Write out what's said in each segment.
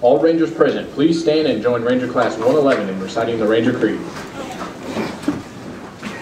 All Rangers present, please stand and join Ranger Class 111 in reciting the Ranger Creed.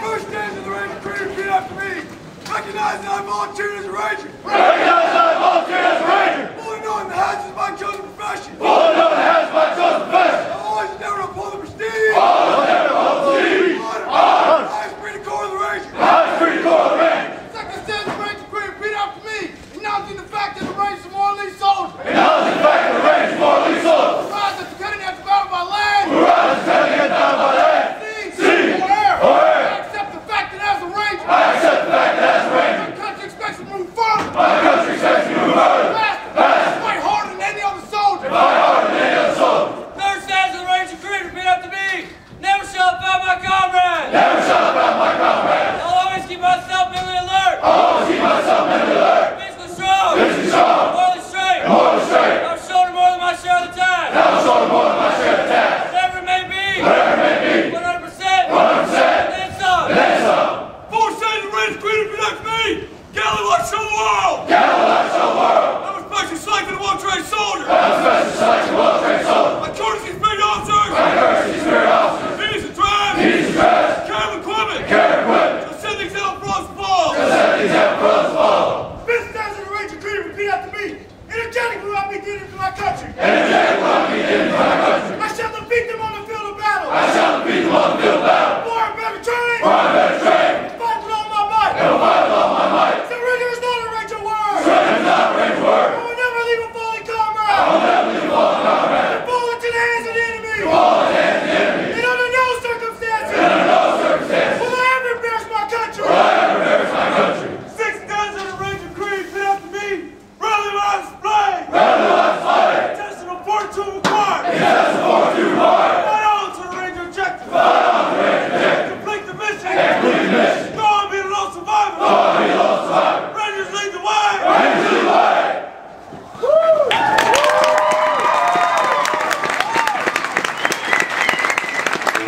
First stand of the Ranger Creed, repeat after me. Recognize that I volunteered as a Ranger. Recognize that I volunteered as a Ranger. Fully knowing the hazards of my chosen profession. Fully knowing the hazards of my chosen profession. I always endeavor to uphold the prestige. Always endeavor to uphold the prestige. Honor. Highest breeding corps of the Ranger. Highest breeding corps of the Ranger. Second stand of the Ranger Creed, repeat after me. Acknowledging the fact that the Rangers are more elite soldiers. Acknowledging the fact that the Rangers are more elite soldiers. Who rise as defending against battle by land. Who rise as defending against battle by land. Sea. Or air. Or air. I accept the fact that as a Ranger. I accept the fact that as a Ranger. My country expects me to move further. My country expects me to move further. Faster. Fight harder than any other soldier. Fight harder than any other soldier. Third stanza of the Ranger Creed, repeat after me. Never shall I foul my comrade. Never shall I foul my comrade. I'll always keep myself mentally alert. I'll always keep myself mentally alert. Physically strong. Physically strong. Morally straight. Morally straight. I'll shoulder more than my share of the task. I'll shoulder more than my share of the task. Whatever it may be. Whatever it may be. 100%. 100%. Then some. Then some. Fourth stand of the Ranger Creed, repeat after me. Galley light show the world. Galley light show the world. I was specially selected a well-trained soldier. I was specially selected a well-trained soldier. My courtesy spirit officers. My courtesy spirit officers. Peace and trust. Peace and trust. Care of equipment. Care of equipment. Shall set the example for us to follow. Shall set the example for us to follow. Fifth stand of the Ranger Creed, repeat after me. Energetic will I be given to my country. Energetic will I be given to my country. I shall defeat them on the field of battle. I shall defeat them on the field of battle. For I'm better trained. For I'm better trained. Fight with all my might. And will fight with all my might. Surrender is not a Ranger word. Surrender is not a Ranger word. I will never leave a fallen comrade. I will never leave a fallen comrade. To fall into the hands of the enemy. To fall into the hands of the enemy. And under no circumstances. And under no circumstances. Will I ever embarrass my country. Will I ever embarrass my country. Sixth stand of the Ranger Creed, repeat after me. Rally last display. Rally last display. Intestinal fortitude required. Intestinal fortitude required. Fight on to the Ranger objective. Fight on to the Ranger objective. Complete the mission. Complete the mission. No one be the lone survivor. No one be the lone survivor. Rangers lead the way. Rangers lead the way.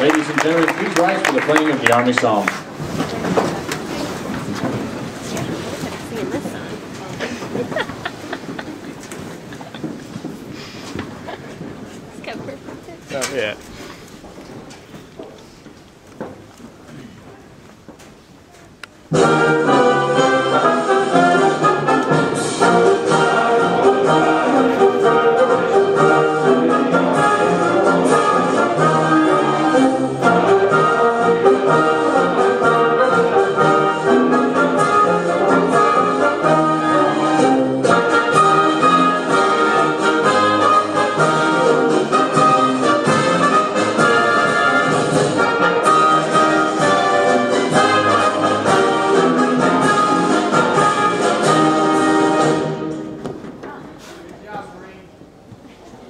Ladies and gentlemen, please rise for the playing of the Army Song. Oh, yeah.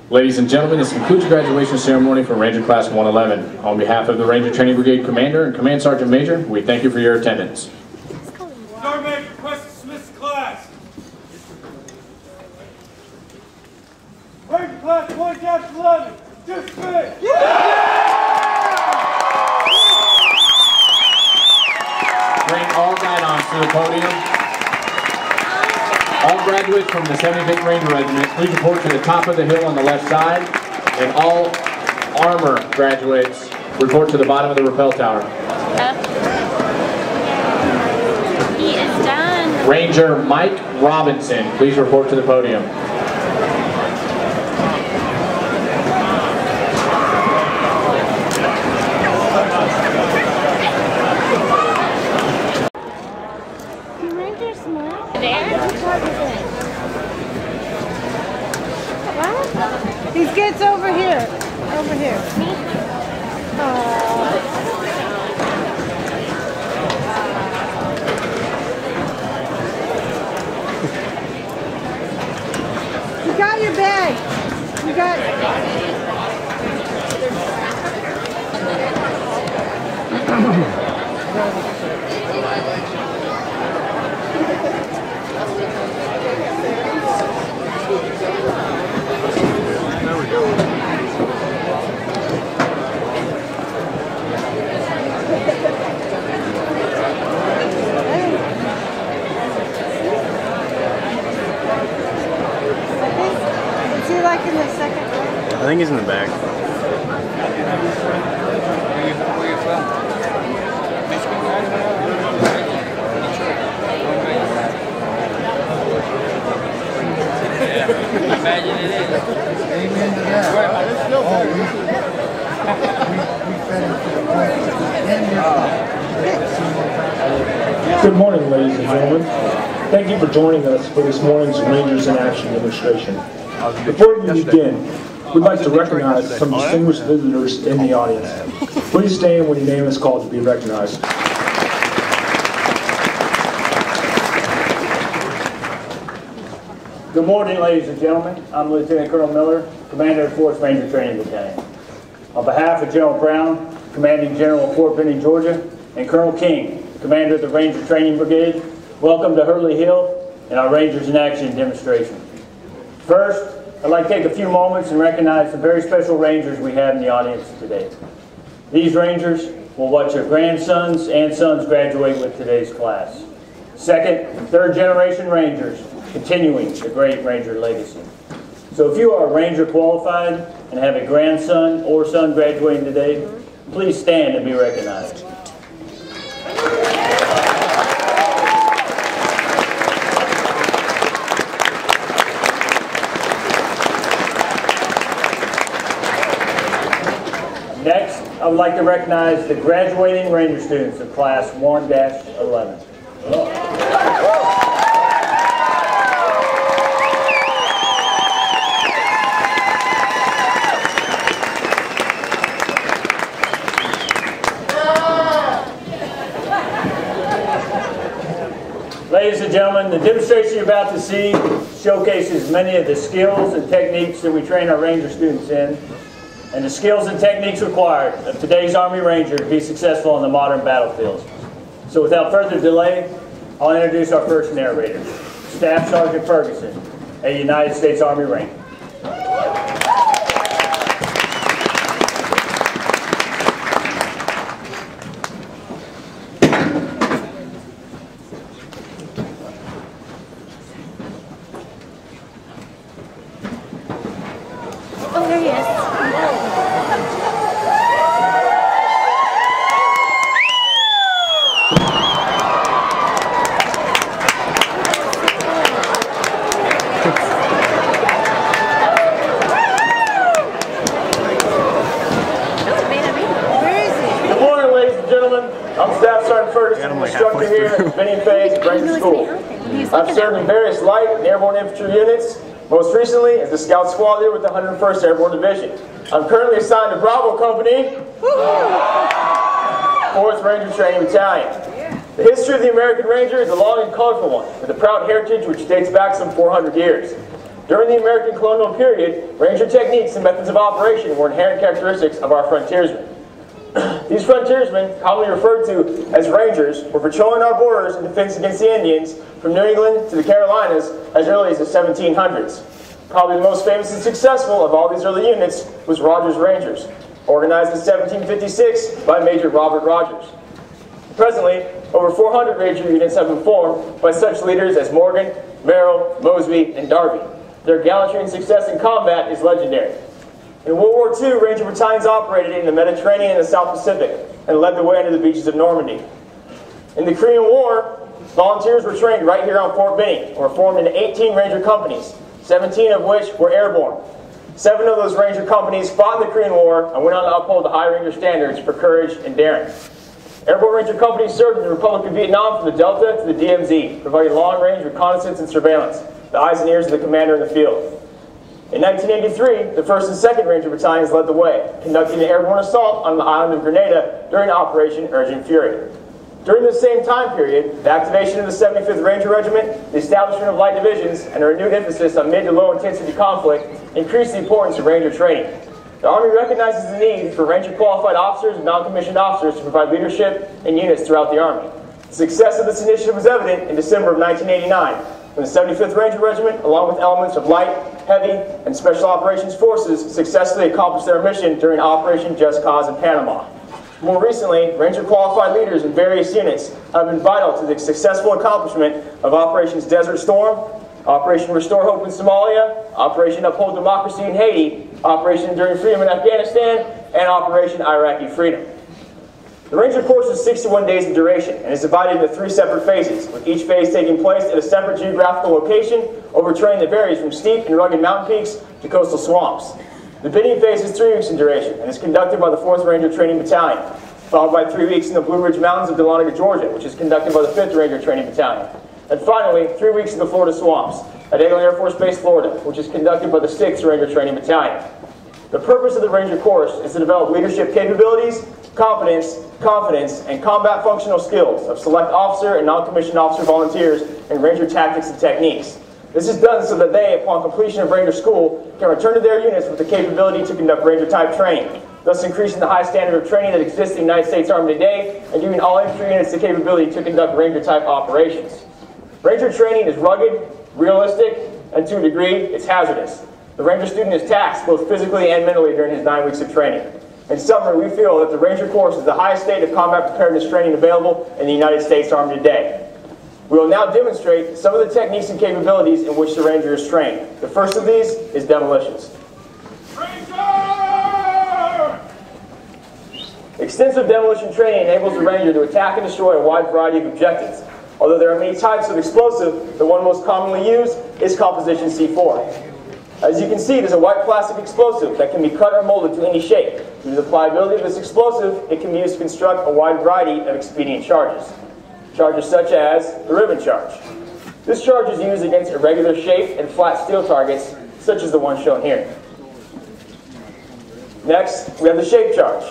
Ladies and gentlemen, this concludes the graduation ceremony for Ranger Class 111. On behalf of the Ranger Training Brigade Commander and Command Sergeant Major, we thank you for your attendance. Sergeant Major requests to dismiss the class. Ranger Class 1-11, dismiss! Bring all guidons to the podium. All graduates from the 75th Ranger Regiment, please report to the top of the hill on the left side, and all armor graduates report to the bottom of the rappel tower. He is done. Ranger Mike Robinson, please report to the podium. He gets over here. Over here. You got your bag. You got Is he like in the second row? think he's in the back. Where you from? Yeah. Imagine it is. Amen to that. Good morning, ladies and gentlemen. Thank you for joining us for this morning's Rangers in Action demonstration. Before we begin, we'd like to recognize some distinguished visitors in the audience. Please stand when your name is called to be recognized. Good morning, ladies and gentlemen. I'm Lieutenant Colonel Miller, Commander of 4th Ranger Training Battalion. On behalf of General Brown, Commanding General of Fort Benning, Georgia, and Colonel King, Commander of the Ranger Training Brigade, welcome to Hurley Hill and our Rangers in Action demonstration. First, I'd like to take a few moments and recognize the very special Rangers we have in the audience today. These Rangers will watch their grandsons and sons graduate with today's class. Second and third generation Rangers continuing the great Ranger legacy. So if you are a Ranger qualified and have a grandson or son graduating today, please stand and be recognized. Next, I would like to recognize the graduating Ranger students of Class 1-11. Ladies and gentlemen, the demonstration you're about to see showcases many of the skills and techniques that we train our Ranger students in, and the skills and techniques required of today's Army Ranger to be successful on the modern battlefields. So without further delay, I'll introduce our first narrator, Staff Sergeant Ferguson, a United States Army Ranger. Oh, there he is. Good morning, ladies and gentlemen. I'm Staff Sergeant Ferguson, instructor here at Benning Phase Ranger School. I've served in various light and airborne infantry units, most recently as the Scout Squad leader with the 101st Airborne Division. I'm currently assigned to Bravo Company, 4th Ranger Training Battalion. The history of the American Ranger is a long and colorful one, with a proud heritage which dates back some 400 years. During the American colonial period, Ranger techniques and methods of operation were inherent characteristics of our frontiersmen. These frontiersmen, commonly referred to as Rangers, were patrolling our borders in defense against the Indians from New England to the Carolinas as early as the 1700s. Probably the most famous and successful of all these early units was Rogers Rangers, organized in 1756 by Major Robert Rogers. Presently, over 400 Ranger units have been formed by such leaders as Morgan, Merrill, Mosby, and Darby. Their gallantry and success in combat is legendary. In World War II, Ranger battalions operated in the Mediterranean and the South Pacific and led the way into the beaches of Normandy. In the Korean War, volunteers were trained right here on Fort Benning and were formed into 18 Ranger companies, 17 of which were airborne. 7 of those Ranger companies fought in the Korean War and went on to uphold the high Ranger standards for courage and daring. Airborne Ranger companies served in the Republic of Vietnam from the Delta to the DMZ, providing long-range reconnaissance and surveillance, the eyes and ears of the commander in the field. In 1983, the 1st and 2nd Ranger Battalions led the way, conducting an airborne assault on the island of Grenada during Operation Urgent Fury. During the same time period, the activation of the 75th Ranger Regiment, the establishment of light divisions, and a renewed emphasis on mid to low intensity conflict increased the importance of Ranger training. The Army recognizes the need for Ranger qualified officers and non-commissioned officers to provide leadership in units throughout the Army. The success of this initiative was evident in December of 1989, when the 75th Ranger Regiment, along with elements of light, heavy, and special operations forces, successfully accomplished their mission during Operation Just Cause in Panama. More recently, Ranger qualified leaders in various units have been vital to the successful accomplishment of Operations Desert Storm, Operation Restore Hope in Somalia, Operation Uphold Democracy in Haiti, Operation Enduring Freedom in Afghanistan, and Operation Iraqi Freedom. The Ranger course is 61 days in duration and is divided into 3 separate phases, with each phase taking place at a separate geographical location over terrain that varies from steep and rugged mountain peaks to coastal swamps. The beginning phase is 3 weeks in duration and is conducted by the 4th Ranger Training Battalion, followed by 3 weeks in the Blue Ridge Mountains of Dahlonega, Georgia, which is conducted by the 5th Ranger Training Battalion. And finally, 3 weeks in the Florida swamps at Eglin Air Force Base, Florida, which is conducted by the 6th Ranger Training Battalion. The purpose of the Ranger course is to develop leadership capabilities, competence, confidence, and combat functional skills of select officer and non-commissioned officer volunteers in Ranger tactics and techniques. This is done so that they, upon completion of Ranger School, can return to their units with the capability to conduct Ranger-type training, thus increasing the high standard of training that exists in the United States Army today and giving all infantry units the capability to conduct Ranger-type operations. Ranger training is rugged, realistic, and to a degree, it's hazardous. The Ranger student is taxed both physically and mentally during his 9 weeks of training. In summary, we feel that the Ranger course is the highest state of combat preparedness training available in the United States Army today. We will now demonstrate some of the techniques and capabilities in which the Ranger is trained. The first of these is demolitions. Ranger! Extensive demolition training enables the Ranger to attack and destroy a wide variety of objectives. Although there are many types of explosive, the one most commonly used is composition C4. As you can see, it is a white plastic explosive that can be cut or molded to any shape. Due to the pliability of this explosive, it can be used to construct a wide variety of expedient charges. Charges such as the ribbon charge. This charge is used against irregular shaped and flat steel targets, such as the one shown here. Next, we have the shape charge.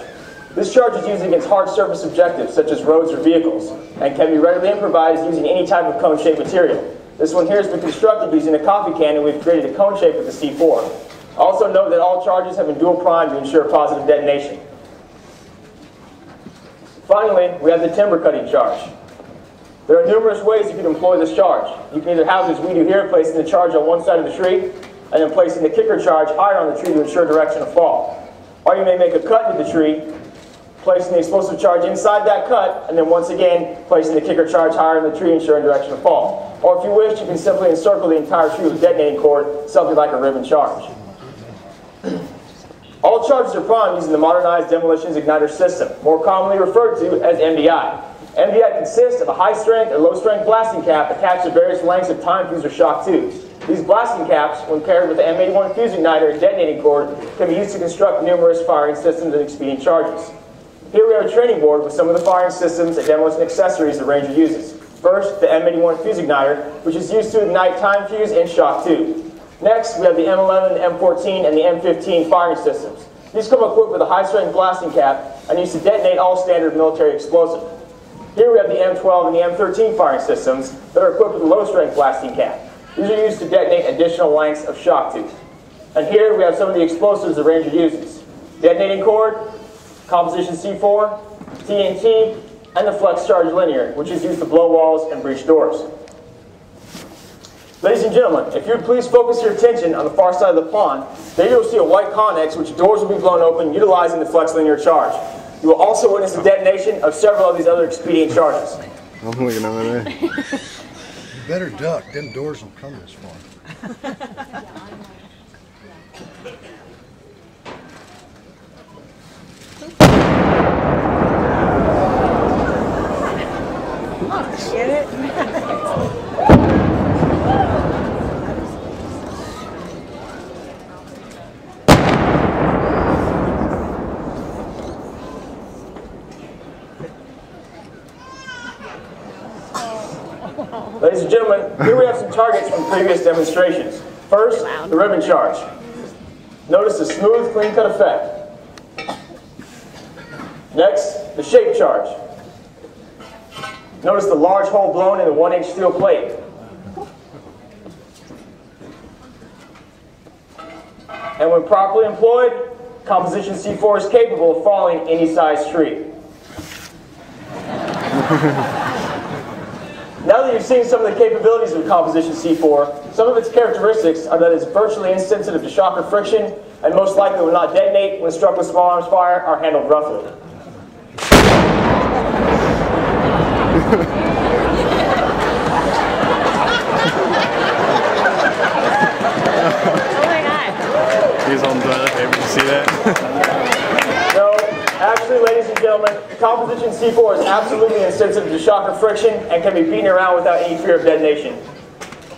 This charge is used against hard surface objectives, such as roads or vehicles, and can be readily improvised using any type of cone-shaped material. This one here has been constructed using a coffee can, and we've created a cone shape with the C4. Also note that all charges have been dual primed to ensure positive detonation. Finally, we have the timber cutting charge. There are numerous ways you can employ this charge. You can either have, as we do here, placing the charge on one side of the tree, and then placing the kicker charge higher on the tree to ensure direction of fall. Or you may make a cut into the tree, placing the explosive charge inside that cut, and then once again, placing the kicker charge higher in the tree, ensuring direction of fall. Or if you wish, you can simply encircle the entire tree with a detonating cord, something like a ribbon charge. All charges are primed using the modernized demolitions igniter system, more commonly referred to as MDI. MDI consists of a high-strength or low-strength blasting cap attached to various lengths of time fuse or shock tubes. These blasting caps, when paired with the M81 fuse igniter and detonating cord, can be used to construct numerous firing systems and expedient charges. Here we have a training board with some of the firing systems and demolition accessories the Ranger uses. First, the M81 fuse igniter, which is used to ignite time fuse and shock tube. Next, we have the M11, the M14, and the M15 firing systems. These come equipped with a high-strength blasting cap and used to detonate all standard military explosives. Here we have the M12 and the M13 firing systems that are equipped with a low-strength blasting cap. These are used to detonate additional lengths of shock tube. And here we have some of the explosives the Ranger uses. Detonating cord, composition C4, TNT, and the flex charge linear, which is used to blow walls and breach doors. Ladies and gentlemen, if you would please focus your attention on the far side of the pond, there you'll see a white connex which doors will be blown open utilizing the flex linear charge. You will also witness the detonation of several of these other expedient charges. I'm looking over there. You better duck, them doors will come this far. Get it? Ladies and gentlemen, here we have some targets from previous demonstrations. First, the ribbon charge. Notice the smooth, clean-cut effect. Next, the shape charge. Notice the large hole blown in the 1-inch steel plate. And when properly employed, composition C4 is capable of falling any size tree. Now that you've seen some of the capabilities of composition C4, some of its characteristics are that it's virtually insensitive to shock or friction, and most likely will not detonate when struck with small arms fire or handled roughly. Oh my god. He's on toilet paper. See that? No, actually, ladies and gentlemen, composition C4 is absolutely insensitive to shock or friction and can be beaten around without any fear of detonation.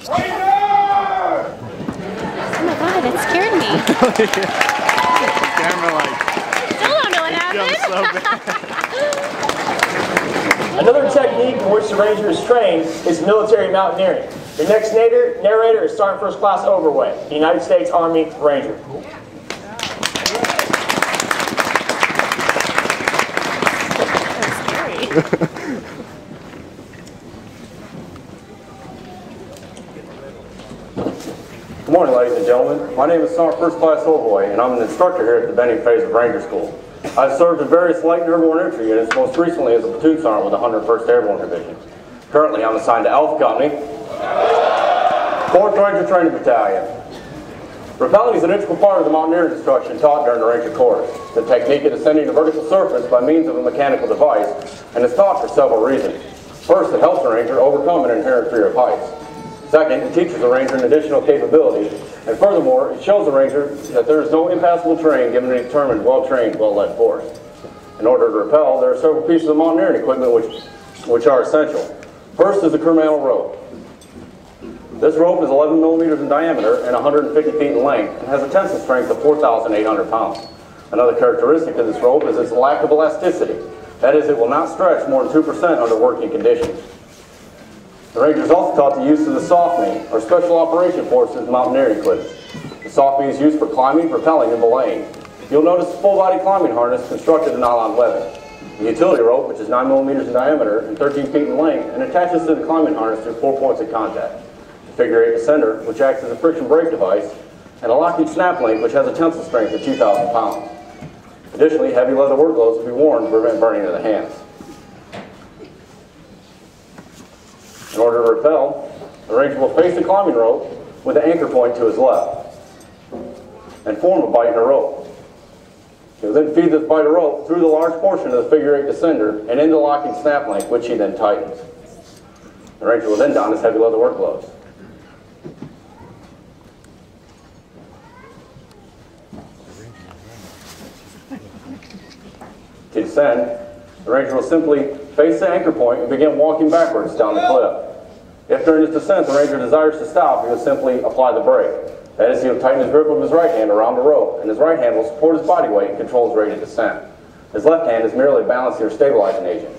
Oh my god, it scared me. Camera like. Still don't know what happened. So Another technique in which the Ranger is trained is military mountaineering. The next narrator is Sergeant First Class Overway, United States Army Ranger. Good morning, ladies and gentlemen. My name is Sergeant First Class Overway, and I'm an instructor here at the Benning phase of Ranger School. I've served in various light and airborne infantry units, most recently as a platoon sergeant with the 101st Airborne Division. Currently, I'm assigned to Alpha Company, 4th Ranger Training Battalion. Rappelling is an integral part of the mountaineering instruction taught during the Ranger course. The technique of descending a vertical surface by means of a mechanical device, and is taught for several reasons. First, it helps the Ranger overcome an inherent fear of heights. Second, it teaches the Ranger an additional capability, and furthermore, it shows the Ranger that there is no impassable terrain given a determined, well-trained, well-led force. In order to rappel, there are several pieces of mountaineering equipment which are essential. First is the Kermantle rope. This rope is 11 millimeters in diameter and 150 feet in length and has a tensile strength of 4,800 pounds. Another characteristic of this rope is its lack of elasticity. That is, it will not stretch more than 2% under working conditions. The Ranger is also taught the use of the soft-knee, or Special Operation Forces mountaineering equipment. The soft-knee is used for climbing, rappelling, and belaying. You'll notice a full-body climbing harness constructed of nylon webbing. The utility rope, which is 9 millimeters in diameter and 13 feet in length, and attaches to the climbing harness through 4 points of contact. The figure-8 descender, which acts as a friction brake device, and a locking snap link, which has a tensile strength of 2,000 pounds. Additionally, heavy leather work gloves will be worn to prevent burning of the hands. In order to rappel, the Ranger will face the climbing rope with the anchor point to his left and form a bight in the rope. He will then feed this bight of rope through the large portion of the figure-8 descender and into the locking snap link, which he then tightens. The Ranger will then don his heavy leather work gloves. To descend, the Ranger will simply face the anchor point and begin walking backwards down the cliff. If during his descent the Ranger desires to stop, he will simply apply the brake. That is, he will tighten his grip of his right hand around the rope, and his right hand will support his body weight and control his rate of descent. His left hand is merely a balancing or stabilizing agent.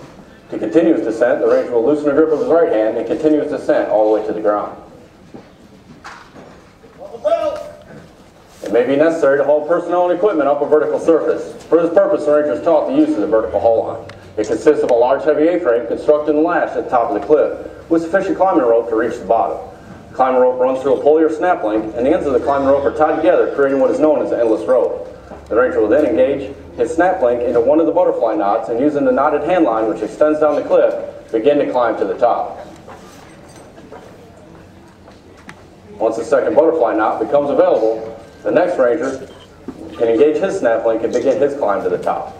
To continue his descent, the Ranger will loosen the grip of his right hand and continue his descent all the way to the ground. It may be necessary to haul personnel and equipment up a vertical surface. For this purpose, the Ranger is taught the use of the vertical haul line. It consists of a large heavy A-frame constructed and lashed at the top of the cliff with sufficient climbing rope to reach the bottom. The climbing rope runs through a pulley or snap link, and the ends of the climbing rope are tied together, creating what is known as an endless rope. The Ranger will then engage his snap link into one of the butterfly knots, and using the knotted hand line which extends down the cliff, begin to climb to the top. Once the second butterfly knot becomes available, the next Ranger can engage his snap link and begin his climb to the top.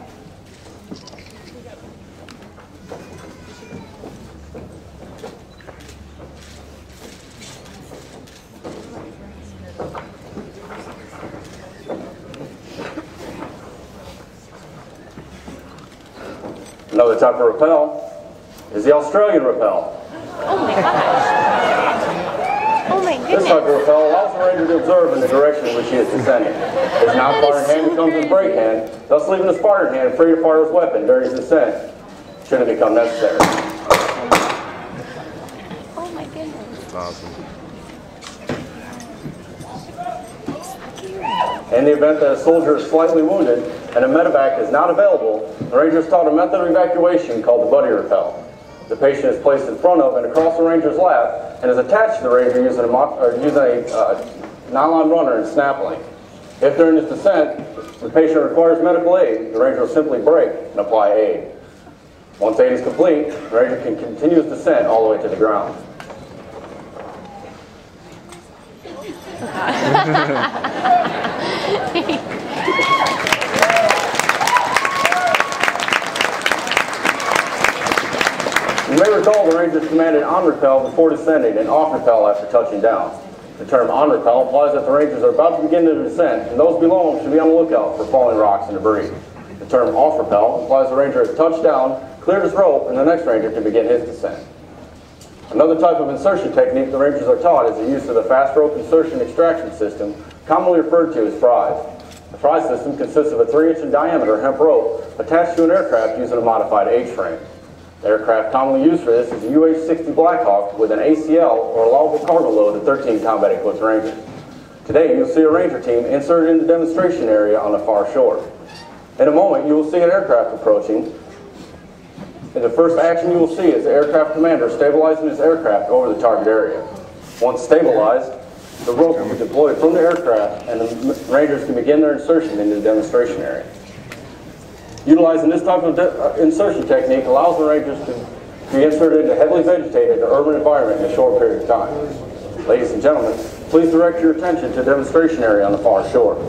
Another type of rappel is the Australian rappel. Oh my gosh. Oh my goodness. This type of rappel allows the Ranger to observe in the direction in which he is descending. His now firing hand becomes his brake hand, thus leaving his firing hand free to fire his weapon during his descent, should it become necessary. Oh my goodness. That's awesome. In the event that a soldier is slightly wounded and a medevac is not available, the Ranger is taught a method of evacuation called the buddy rappel. The patient is placed in front of and across the Ranger's lap and is attached to the Ranger using a nylon runner and snap link. If during his descent the patient requires medical aid, the Ranger will simply brake and apply aid. Once aid is complete, the Ranger can continue his descent all the way to the ground. You may recall the Ranger commanded on rappel before descending and off rappel after touching down. The term on rappel implies that the Rangers are about to begin their descent, and those below them should be on the lookout for falling rocks and debris. The term off rappel implies the Ranger has touched down, cleared his rope, and the next Ranger can begin his descent. Another type of insertion technique the Rangers are taught is the use of the fast rope insertion extraction system, commonly referred to as fries. The fry system consists of a 3-inch in diameter hemp rope attached to an aircraft using a modified H-frame. The aircraft commonly used for this is the UH-60 Blackhawk with an ACL or allowable cargo load of 13 combat equipped Rangers. Today you'll see a Ranger team inserted in the demonstration area on the far shore. In a moment you will see an aircraft approaching. And the first action you will see is the aircraft commander stabilizing his aircraft over the target area. Once stabilized, the rope will be deployed from the aircraft and the Rangers can begin their insertion into the demonstration area. Utilizing this type of insertion technique allows the Rangers to be inserted into heavily vegetated urban environment in a short period of time. Ladies and gentlemen, please direct your attention to the demonstration area on the far shore.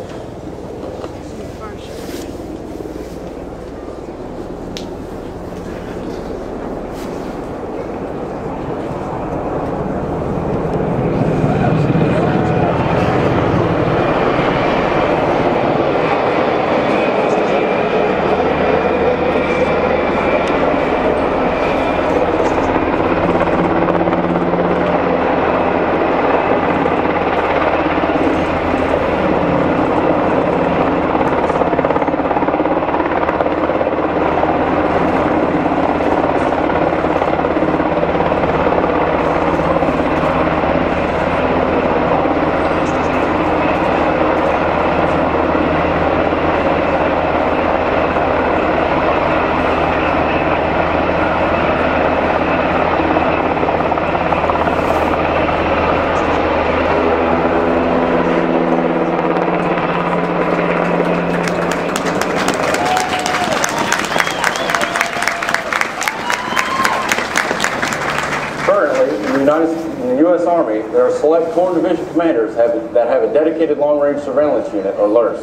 In the U.S. Army, there are select Corps Division commanders that have a dedicated long-range surveillance unit, or LRS.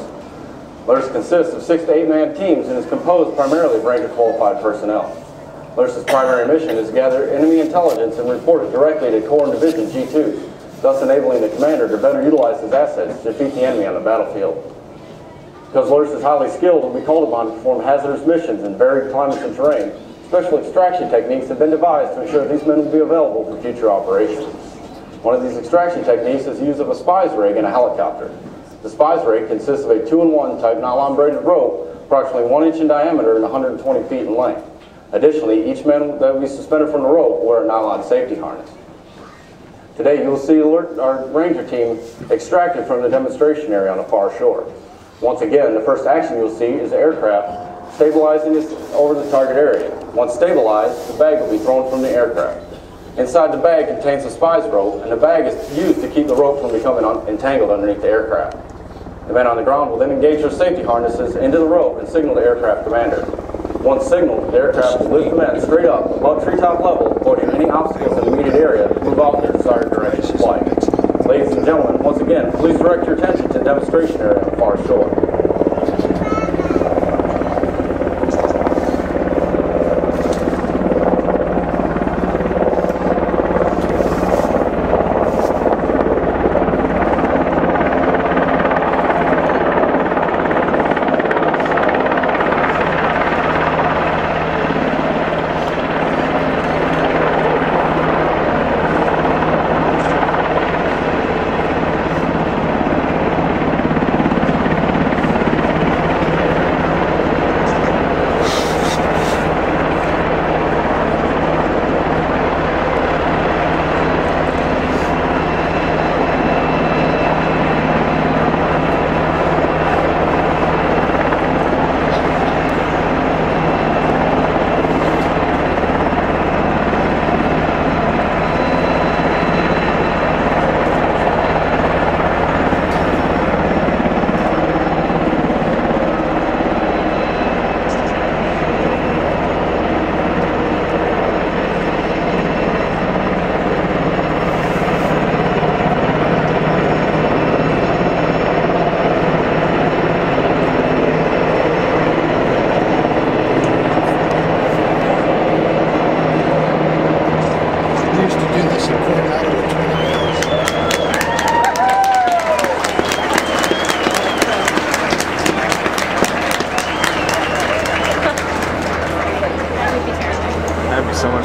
LRS consists of 6 to 8 man teams and is composed primarily of Ranger-qualified personnel. LRS's primary mission is to gather enemy intelligence and report it directly to Corps and Division G2s, thus enabling the commander to better utilize his assets to defeat the enemy on the battlefield. Because LRS is highly skilled and will be called upon to perform hazardous missions in varied climates and terrain, special extraction techniques have been devised to ensure these men will be available for future operations. One of these extraction techniques is the use of a spies rig and a helicopter. The spies rig consists of a 2-in-1 type nylon braided rope, approximately 1 inch in diameter and 120 feet in length. Additionally, each man that will be suspended from the rope will wear a nylon safety harness. Today you will see our Ranger team extracted from the demonstration area on the far shore. Once again, the first action you'll see is the aircraft stabilizing this over the target area. Once stabilized, the bag will be thrown from the aircraft. Inside the bag contains a spies rope, and the bag is used to keep the rope from becoming entangled underneath the aircraft. The men on the ground will then engage their safety harnesses into the rope and signal the aircraft commander. Once signaled, the aircraft will lift the men straight up above treetop level, avoiding any obstacles in the immediate area to move out in their desired direction of flight. Ladies and gentlemen, once again, please direct your attention to the demonstration area on the far shore.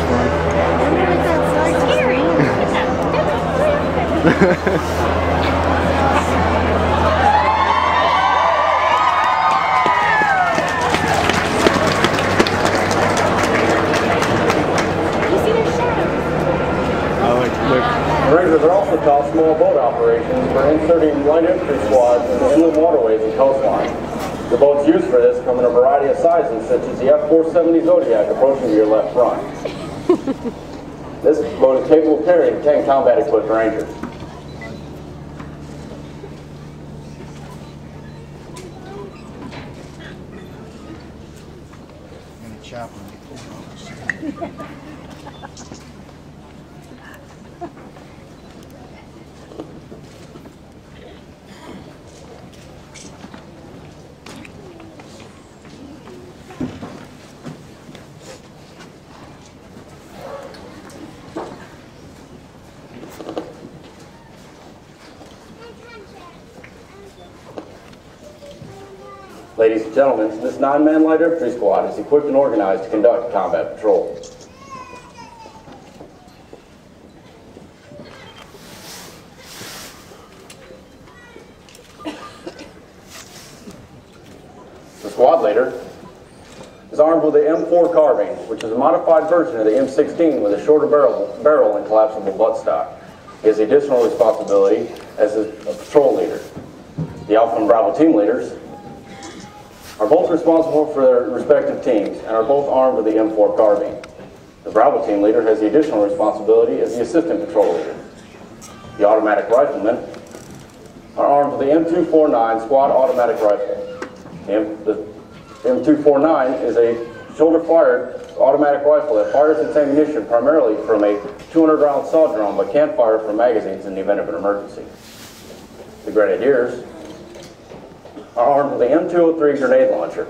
fun. That's so scary. Rangers are also taught small boat operations for inserting light infantry squads into inland waterways and coastlines. The boats used for this come in a variety of sizes, such as the F-470 Zodiac approaching to your left front. This boat is capable of carrying 10 combat-equipped Rangers. And a chaplain. Ladies and gentlemen, this 9-man light infantry squad is equipped and organized to conduct combat patrol. The squad leader is armed with the M4 carbine, which is a modified version of the M16 with a shorter barrel and collapsible buttstock. He has the additional responsibility as a patrol leader. The Alpha and Bravo team leaders are both responsible for their respective teams and are both armed with the M4 carbine. The Bravo team leader has the additional responsibility as the assistant patrol leader. The automatic riflemen are armed with the M249 squad automatic rifle. The M249 is a shoulder-fired automatic rifle that fires its ammunition primarily from a 200-round saw drum, but can fire from magazines in the event of an emergency. The Grenadiers are armed with the M203 grenade launcher.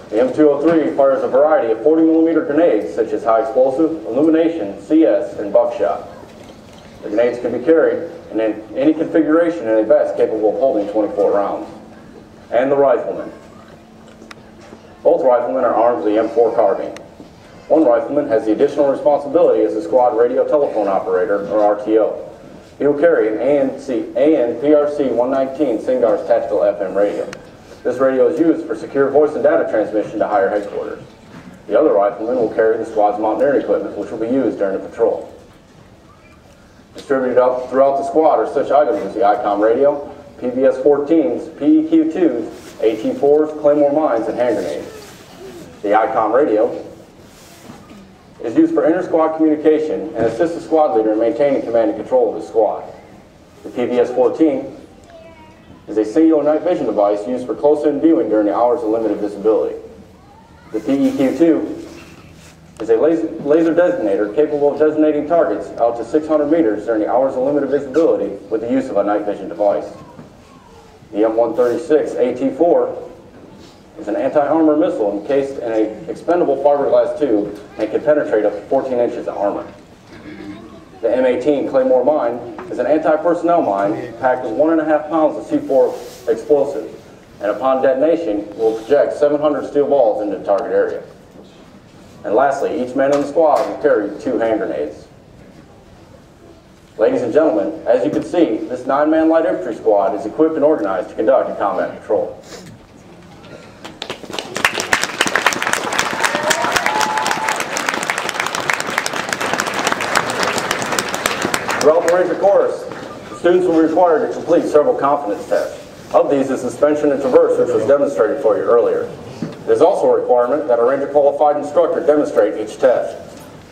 The M203 fires a variety of 40mm grenades such as high explosive, illumination, CS, and buckshot. The grenades can be carried in any configuration in a vest capable of holding 24 rounds. And the riflemen. Both riflemen are armed with the M4 carbine. One rifleman has the additional responsibility as a squad radio telephone operator, or RTO. He will carry an PRC 119 Singar's tactical FM radio. This radio is used for secure voice and data transmission to higher headquarters. The other rifleman will carry the squad's mountaineering equipment, which will be used during the patrol. Distributed throughout the squad are such items as the ICOM radio, PBS-14s, PEQ-2s, AT-4s, Claymore mines, and hand grenades. The ICOM radio is used for inter-squad communication and assists the squad leader in maintaining command and control of the squad. The PBS-14 is a singular night vision device used for close-in viewing during the hours of limited visibility. The PEQ-2 is a laser designator capable of designating targets out to 600 meters during the hours of limited visibility with the use of a night vision device. The M136 AT-4 is an anti-armor missile encased in an expendable fiberglass tube and can penetrate up to 14 inches of armor. The M18 Claymore mine is an anti-personnel mine packed with 1.5 pounds of C4 explosive, and upon detonation will project 700 steel balls into the target area. And lastly, each man in the squad will carry 2 hand grenades. Ladies and gentlemen, as you can see, this 9-man light infantry squad is equipped and organized to conduct a combat patrol. Throughout the Ranger course, students will be required to complete several confidence tests. Of these is suspension and traverse, which was demonstrated for you earlier. It is also a requirement that a Ranger qualified instructor demonstrate each test.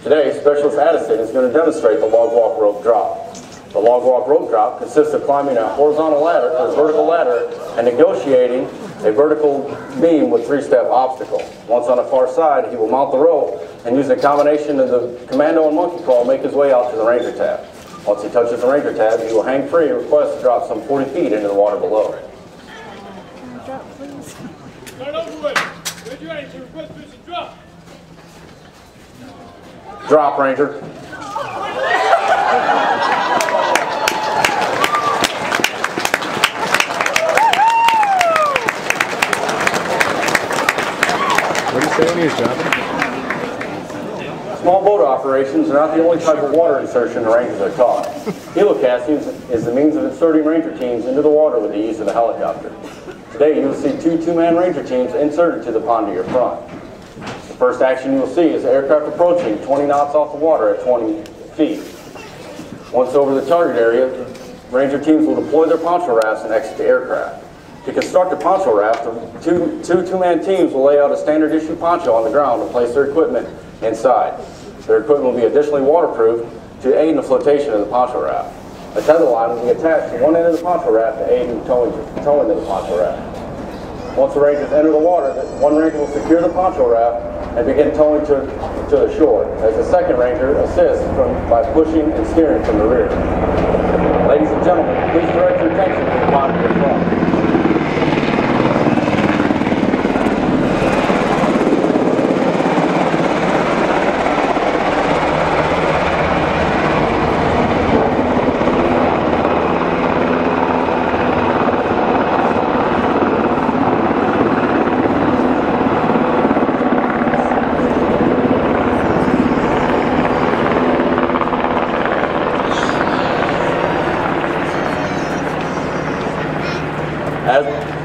Today, Specialist Addison is going to demonstrate the log walk rope drop. The log walk rope drop consists of climbing a horizontal ladder, or vertical ladder, and negotiating a vertical beam with 3-step obstacle. Once on the far side, he will mount the rope and using a combination of the commando and monkey crawl make his way out to the Ranger tab. Once he touches the Ranger tab, he will hang free and request to drop some 40 feet into the water below. Drop, please. Start over with. Where'd you ready to request permission drop? Drop, Ranger. What do you say when he was dropping? Small boat operations are not the only type of water insertion the Rangers are taught. Helocasting is the means of inserting Ranger teams into the water with the use of a helicopter. Today you will see two two-man Ranger teams inserted to the pond to your front. The first action you will see is the aircraft approaching 20 knots off the water at 20 feet. Once over the target area, Ranger teams will deploy their poncho rafts and exit the aircraft. To construct a poncho raft, the two-man teams will lay out a standard issue poncho on the ground and place their equipment inside. Their equipment will be additionally waterproof to aid in the flotation of the poncho raft. A tether line will be attached to one end of the poncho raft to aid in towing of the poncho raft. Once the Rangers enter the water, one Ranger will secure the poncho raft and begin towing to the shore, as the second Ranger assists by pushing and steering from the rear. Ladies and gentlemen, please direct your attention to the pond to your front.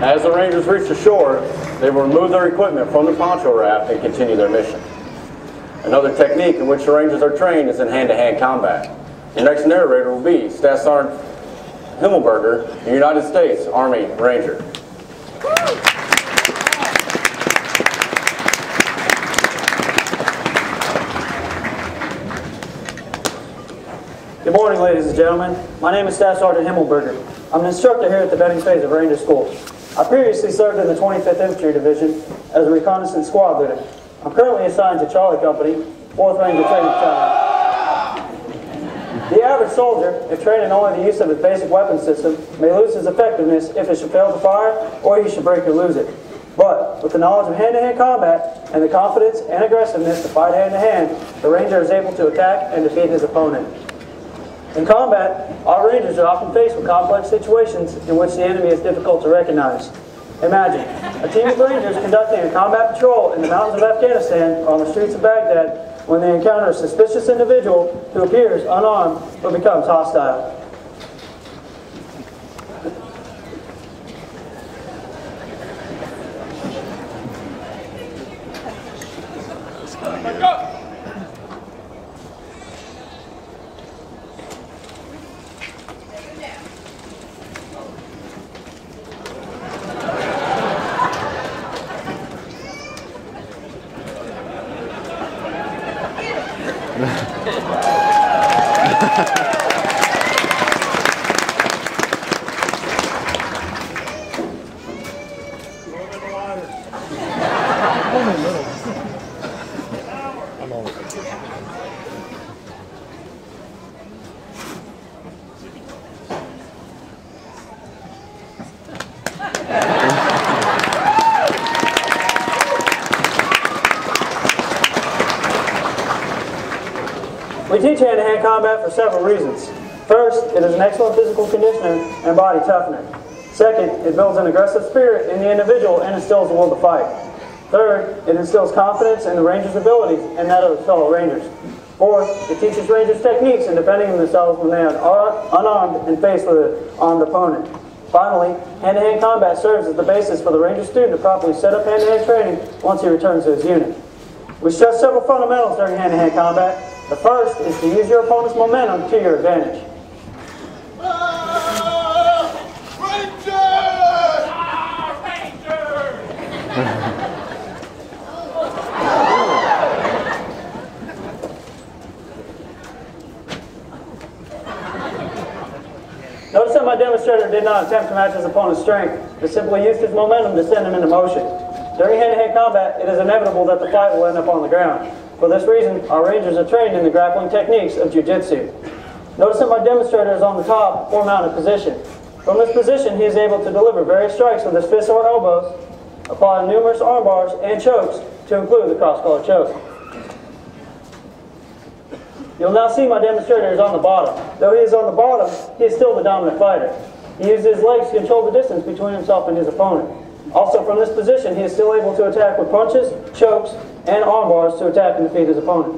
As the Rangers reach the shore, they will remove their equipment from the poncho raft and continue their mission. Another technique in which the Rangers are trained is in hand-to-hand combat. Your next narrator will be Staff Sergeant Himmelberger, the United States Army Ranger. Good morning, ladies and gentlemen. My name is Staff Sergeant Himmelberger. I'm an instructor here at the Benning phase of Ranger School. I previously served in the 25th Infantry Division as a reconnaissance squad leader. I'm currently assigned to Charlie Company, 4th Ranger Training Battalion. The average soldier, if trained in only the use of his basic weapon system, may lose his effectiveness if it should fail to fire or he should break or lose it. But with the knowledge of hand-to-hand combat and the confidence and aggressiveness to fight hand-to-hand, the Ranger is able to attack and defeat his opponent. In combat, our Rangers are often faced with complex situations in which the enemy is difficult to recognize. Imagine, a team of Rangers conducting a combat patrol in the mountains of Afghanistan or on the streets of Baghdad when they encounter a suspicious individual who appears unarmed but becomes hostile. Let's go! We teach hand-to-hand combat for several reasons. First, it is an excellent physical conditioner and body toughener. Second, it builds an aggressive spirit in the individual and instills the will to fight. Third, it instills confidence in the Ranger's abilities and that of his fellow Rangers. Fourth, it teaches Rangers techniques in defending themselves when they are unarmed and faced with an armed opponent. Finally, hand-to-hand combat serves as the basis for the Ranger student to properly set up hand-to-hand training once he returns to his unit. We stress several fundamentals during hand-to-hand combat. The first is to use your opponent's momentum to your advantage. Notice that my demonstrator did not attempt to match his opponent's strength, but simply used his momentum to send him into motion. During hand-to-hand combat, it is inevitable that the fight will end up on the ground. For this reason, our Rangers are trained in the grappling techniques of jiu-jitsu. Notice that my demonstrator is on the top or mounted position. From this position, he is able to deliver various strikes with his fists or elbows, apply numerous arm bars and chokes to include the cross-collar choke. You'll now see my demonstrator is on the bottom. Though he is on the bottom, he is still the dominant fighter. He uses his legs to control the distance between himself and his opponent. Also from this position, he is still able to attack with punches, chokes, and arm bars to attack and defeat his opponent.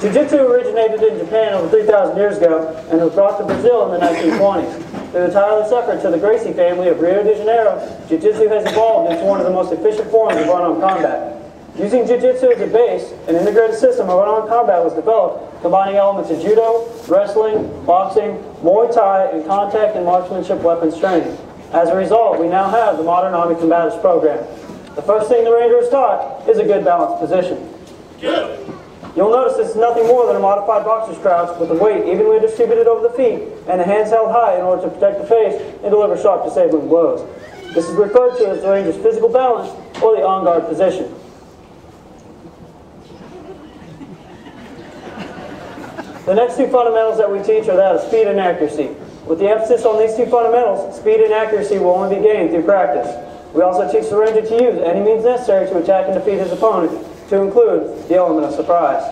Jiu-Jitsu originated in Japan over 3,000 years ago and was brought to Brazil in the 1920s. Through the tireless efforts of the Gracie family of Rio de Janeiro, Jiu-Jitsu has evolved into one of the most efficient forms of unarmed combat. Using Jiu-Jitsu as a base, an integrated system of unarmed combat was developed, combining elements of judo, wrestling, boxing, Muay Thai, and contact and marksmanship weapons training. As a result, we now have the modern Army Combatives program. The first thing the Ranger is taught is a good balanced position. You'll notice this is nothing more than a modified boxer's crouch with the weight evenly distributed over the feet and the hands held high in order to protect the face and deliver sharp disabling blows. This is referred to as the Ranger's physical balance or the on-guard position. The next two fundamentals that we teach are that of speed and accuracy. With the emphasis on these two fundamentals, speed and accuracy will only be gained through practice. We also teach the Ranger to use any means necessary to attack and defeat his opponent, to include the element of surprise.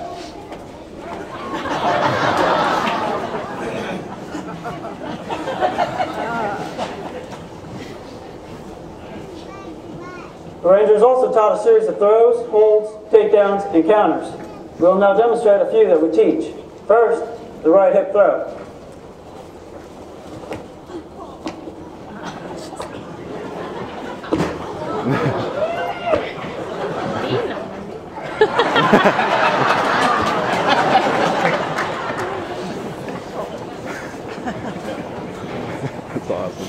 The Ranger is also taught a series of throws, holds, takedowns, and counters. We will now demonstrate a few that we teach. First, the right hip throw. That's awesome.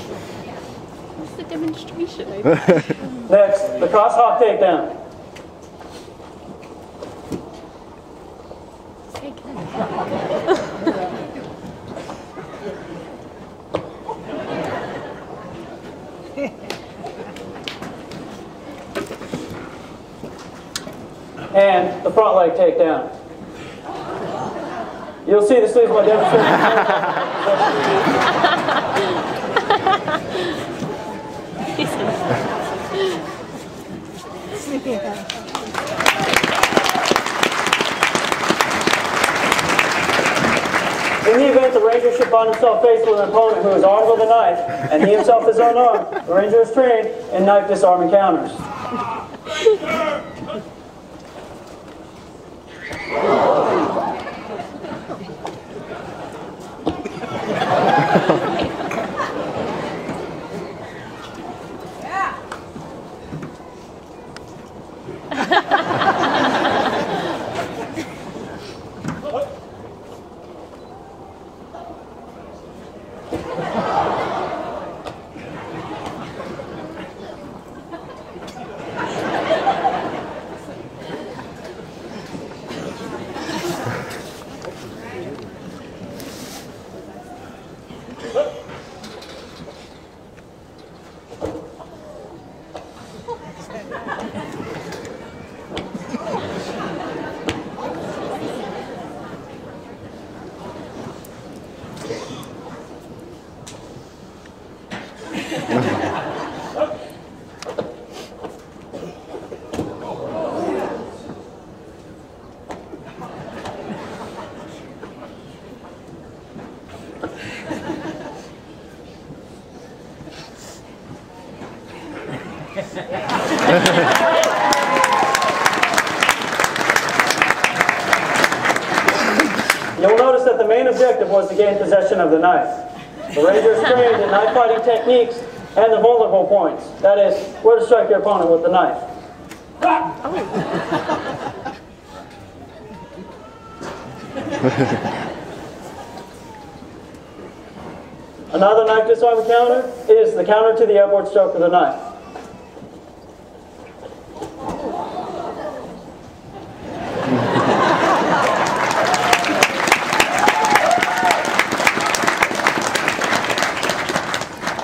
What's the demonstration? Next, the cross hop takedown. And the front leg takedown. You'll see this leaves my demonstration. In the event the Ranger should find himself faced with an opponent who is armed with a knife, and he himself is unarmed, the Ranger is trained in knife disarm encounters. You'll notice that the main objective was to gain possession of the knife. The Ranger is trained in knife fighting techniques and the vulnerable points. That is, where to strike your opponent with the knife. Another knife disarm counter is the counter to the upward stroke of the knife.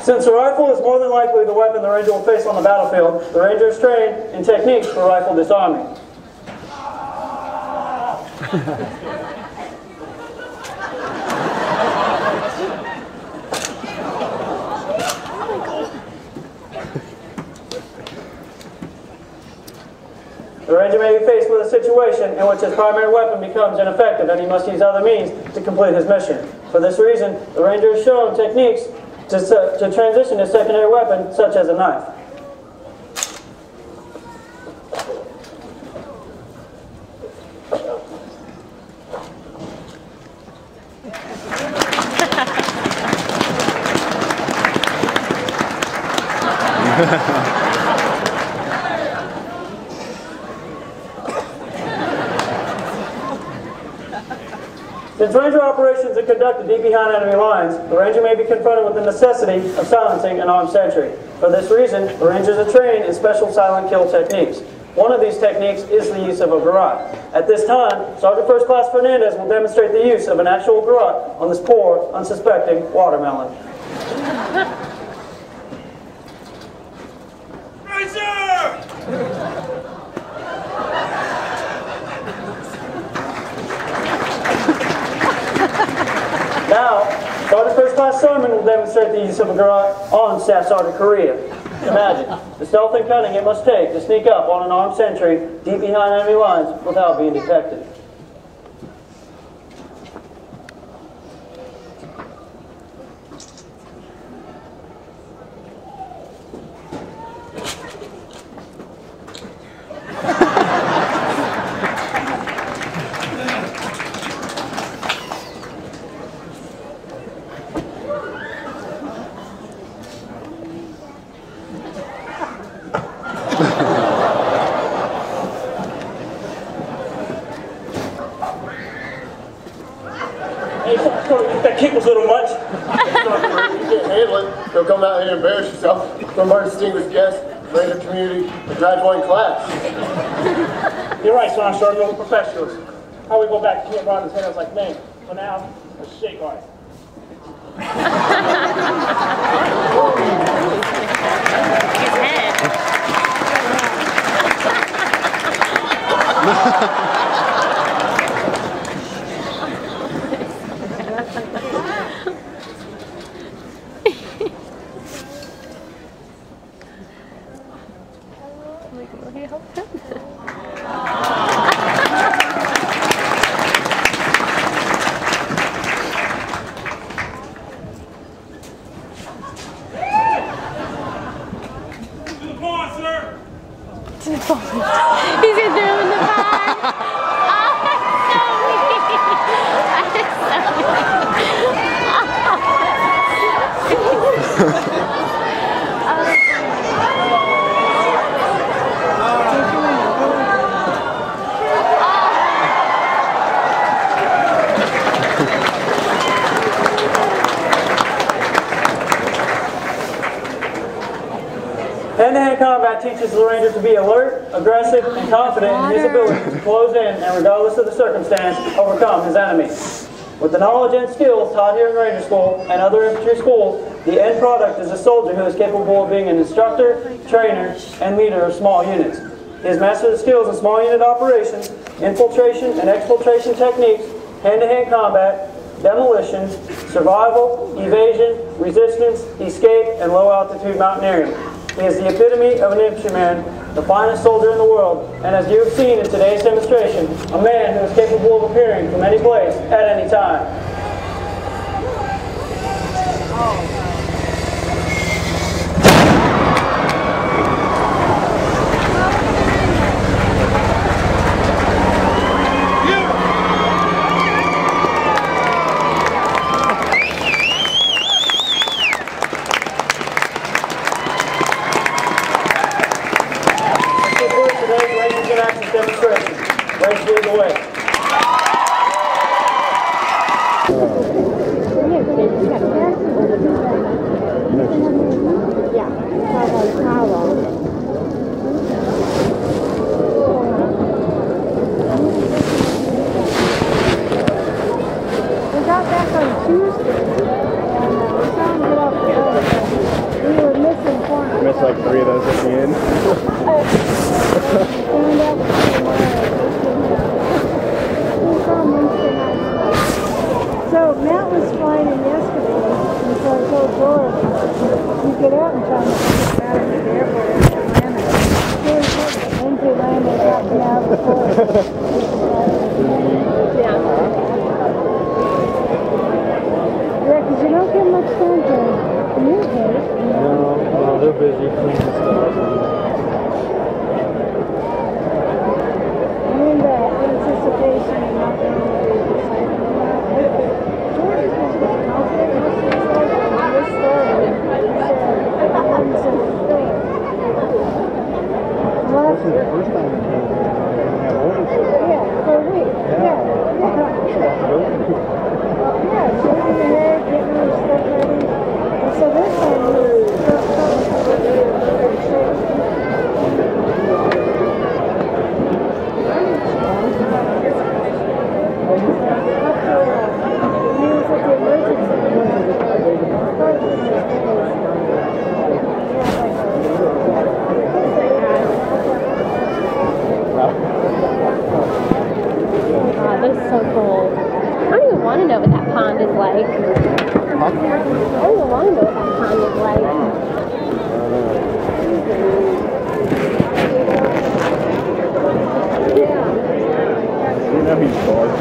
Since the rifle is more than likely the weapon the Ranger will face on the battlefield, the Ranger is trained in techniques for rifle disarming. The Ranger may be faced with a situation in which his primary weapon becomes ineffective and he must use other means to complete his mission. For this reason, the Ranger is shown techniques to transition to secondary weapon, such as a knife. Since Ranger operations are conducted deep behind enemy lines, the Ranger may be confronted with the necessity of silencing an armed sentry. For this reason, the Rangers are trained in special silent kill techniques. One of these techniques is the use of a garrote. At this time, Sergeant First Class Fernandez will demonstrate the use of an actual garrote on this poor, unsuspecting watermelon. Now, Sergeant First Class Sermon will demonstrate the use of a garrote on Staff Sergeant Correa. Imagine the stealth and cunning it must take to sneak up on an armed sentry deep behind enemy lines without being detected. That kick was a little much. You can't handle it. Don't come out here and embarrass yourself. From our distinguished guests, Ranger community, and graduating class. You're right, son. Sure, no professionals. How we go back to Camp Ron's head, I was like, man, for now, let's shake on it. His head. Will he help him? He's gonna throw him in the pond. Oh, that's so Hand-to-hand combat teaches the Ranger to be alert, aggressive, and confident in his ability to close in and, regardless of the circumstance, overcome his enemy. With the knowledge and skills taught here in Ranger School and other infantry schools, the end product is a soldier who is capable of being an instructor, trainer, and leader of small units. He has mastered the skills in small unit operations, infiltration and exfiltration techniques, hand-to-hand combat, demolition, survival, evasion, resistance, escape, and low-altitude mountaineering. He is the epitome of an infantryman, the finest soldier in the world, and as you have seen in today's demonstration, a man who is capable of appearing from any place at any time. Demonstration. Race lead the way. We got back on Tuesday, and we saw him get off the boat. We were missing one. Missed like 3 of those at the end. So Matt was flying in yesterday, and so I told Laura, you get out and try to get out of the airport in Atlanta. Lindsay landed half an hour before. Yeah, because you don't get much time to communicate. No, they're busy cleaning stuff. And the anticipation and not being able to do the same. George was going off there, and this story, he said, one such thing. This is the first time we have orders. Yeah. For a week. Yeah. Yeah, shaving the hair, getting her stuff ready. And so this time we This is so cool. I don't even want to know what that pond is like. I don't even want to know what that pond is like. You know he's bored.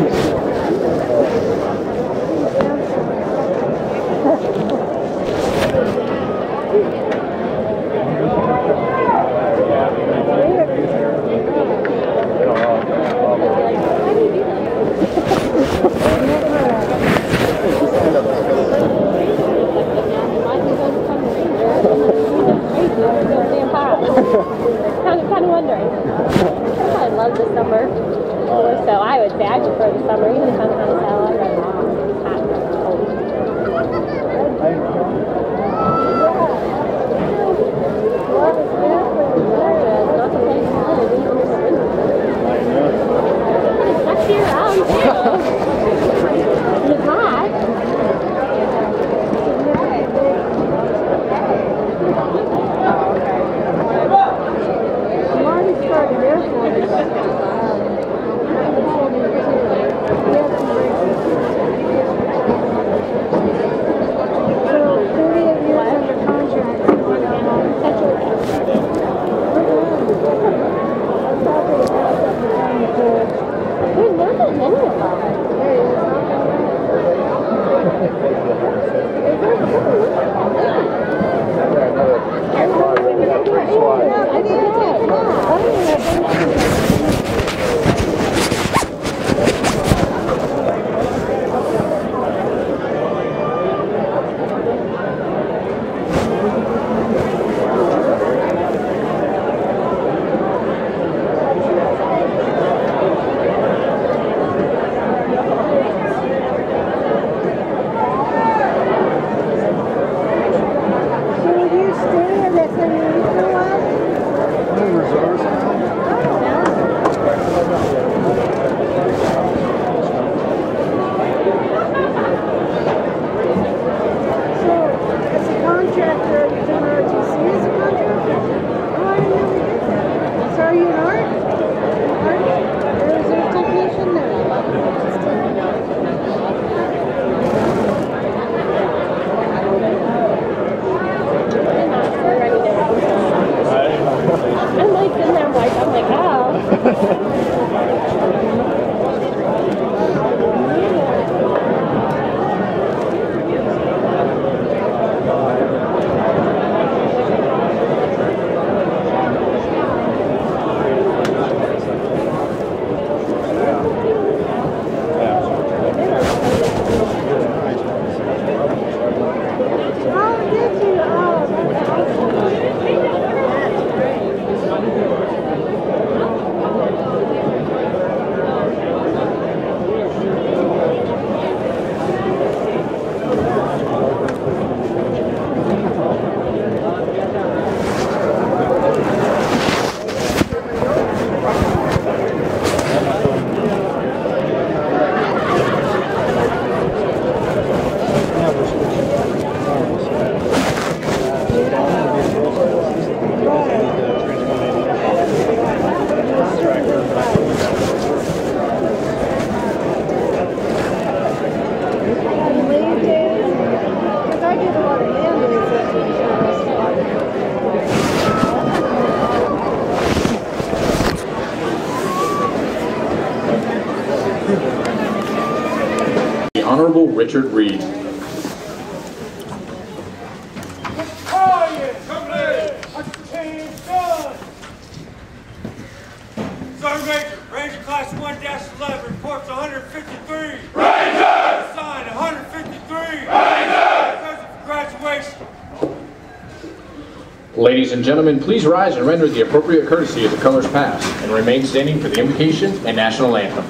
Kind of wondering. I love the summer more so. I would say I prefer the summer, even if I'm kind of hell. I'd rather hot than cold. Not the place to live, even in the winter. It's stuck year round too. It's hot. Honorable Richard Reed. Sergeant Major, Ranger Class 1-11 reports 153. Rangers! Assigned 153. Rangers! Present for graduation. Ladies and gentlemen, please rise and render the appropriate courtesy as the colors pass, and remain standing for the invocation and national anthem.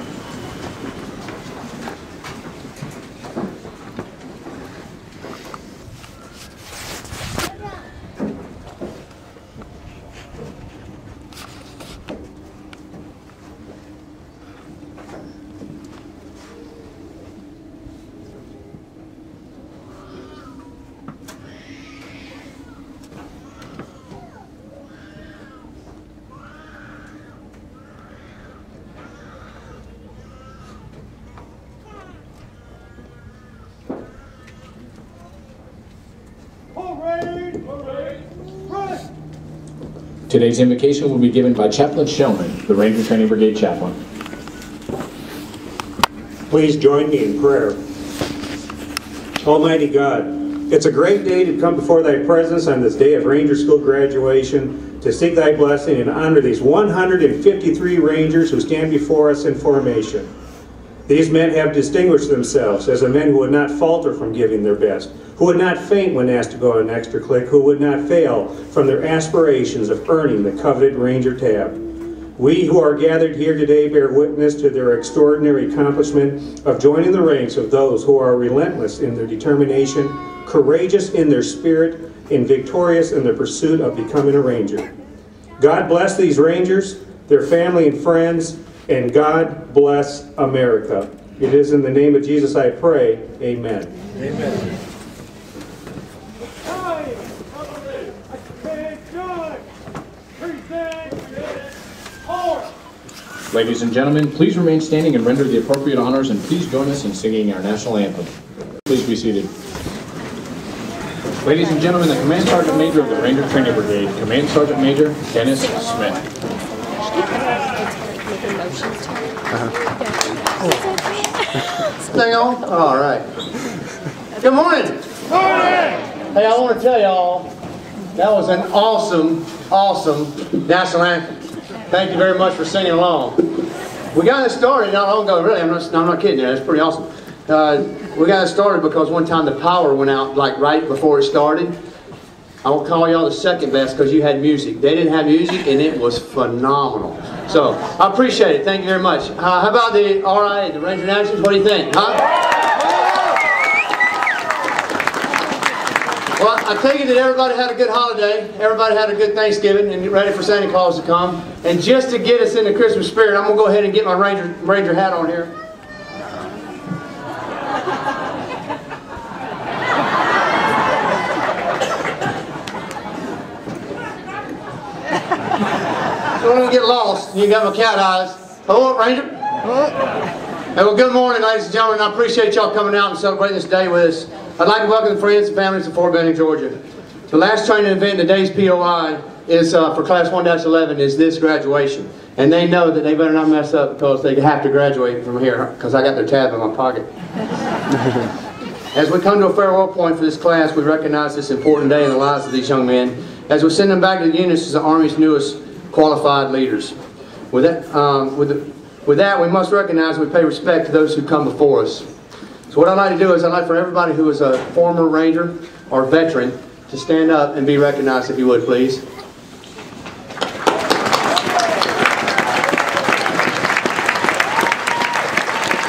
Today's invocation will be given by Chaplain Shellman, the Ranger Training Brigade Chaplain. Please join me in prayer. Almighty God, it's a great day to come before thy presence on this day of Ranger School graduation to seek thy blessing and honor these 153 Rangers who stand before us in formation. These men have distinguished themselves as a men who would not falter from giving their best, who would not faint when asked to go an extra click, who would not fail from their aspirations of earning the coveted Ranger tab. We who are gathered here today bear witness to their extraordinary accomplishment of joining the ranks of those who are relentless in their determination, courageous in their spirit, and victorious in their pursuit of becoming a Ranger. God bless these Rangers, their family and friends, and God bless America. It is in the name of Jesus I pray. Amen. Amen. Ladies and gentlemen, please remain standing and render the appropriate honors, and please join us in singing our national anthem. Please be seated. Ladies and gentlemen, the Command Sergeant Major of the Ranger Training Brigade, Command Sergeant Major Dennis Smith. Thing on? All right. Good morning. Hey, I want to tell y'all, that was an awesome national anthem. Thank you very much for singing along. We got it started not long ago, really. I'm not kidding you. It's pretty awesome. We got it started because one time the power went out, like right before it started. I will call y'all the second best because you had music. They didn't have music, and it was phenomenal. So I appreciate it. Thank you very much. How about the RIA, the Ranger Nationals? What do you think? Huh? Well, I take it that everybody had a good holiday. Everybody had a good Thanksgiving and get ready for Santa Claus to come. And just to get us in the Christmas spirit, I'm going to go ahead and get my Ranger hat on here. Don't want to get lost. You got my cat eyes. Hold up, Ranger. Hey, well, good morning, ladies and gentlemen. I appreciate y'all coming out and celebrating this day with us. I'd like to welcome the friends and families of Fort Benning, Georgia. The last training event in today's POI is for Class 1-11 is this graduation. And they know that they better not mess up because they have to graduate from here because I got their tab in my pocket. As we come to a farewell point for this class, we recognize this important day in the lives of these young men as we send them back to the units as the Army's newest qualified leaders. With that, we must recognize and we pay respect to those who come before us. So what I'd like to do is I'd like for everybody who is a former Ranger or veteran to stand up and be recognized, if you would, please.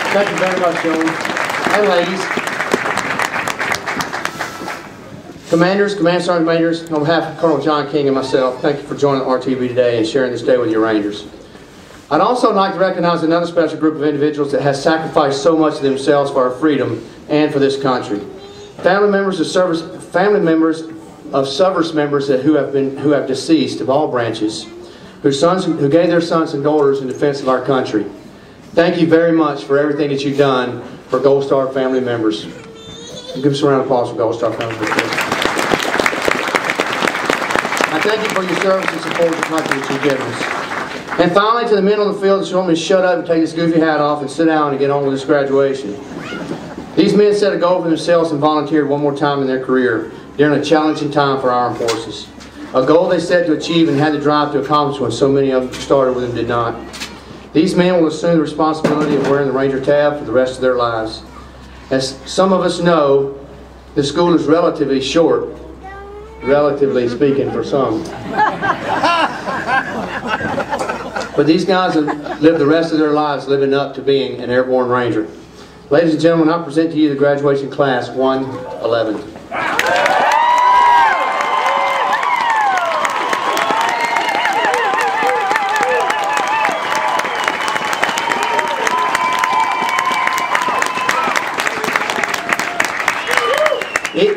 Thank you very much, gentlemen and ladies. Commanders, Command Sergeant Majors, on behalf of Colonel John King and myself, thank you for joining RTV today and sharing this day with your Rangers. I'd also like to recognize another special group of individuals that has sacrificed so much of themselves for our freedom and for this country. Family members of service members who have deceased of all branches, who gave their sons and daughters in defense of our country. Thank you very much for everything that you've done for Gold Star family members. Give us a round of applause for Gold Star family members. I thank you for your service and support of the country that you've given us. And finally, to the men on the field that want me to shut up and take this goofy hat off and sit down and get on with this graduation. These men set a goal for themselves and volunteered one more time in their career during a challenging time for our armed forces. A goal they set to achieve and had the drive to accomplish when so many of them started with them did not. These men will assume the responsibility of wearing the Ranger tab for the rest of their lives. As some of us know, the school is relatively short, relatively speaking for some. But these guys have lived the rest of their lives living up to being an airborne ranger. Ladies and gentlemen, I present to you the graduation class 111.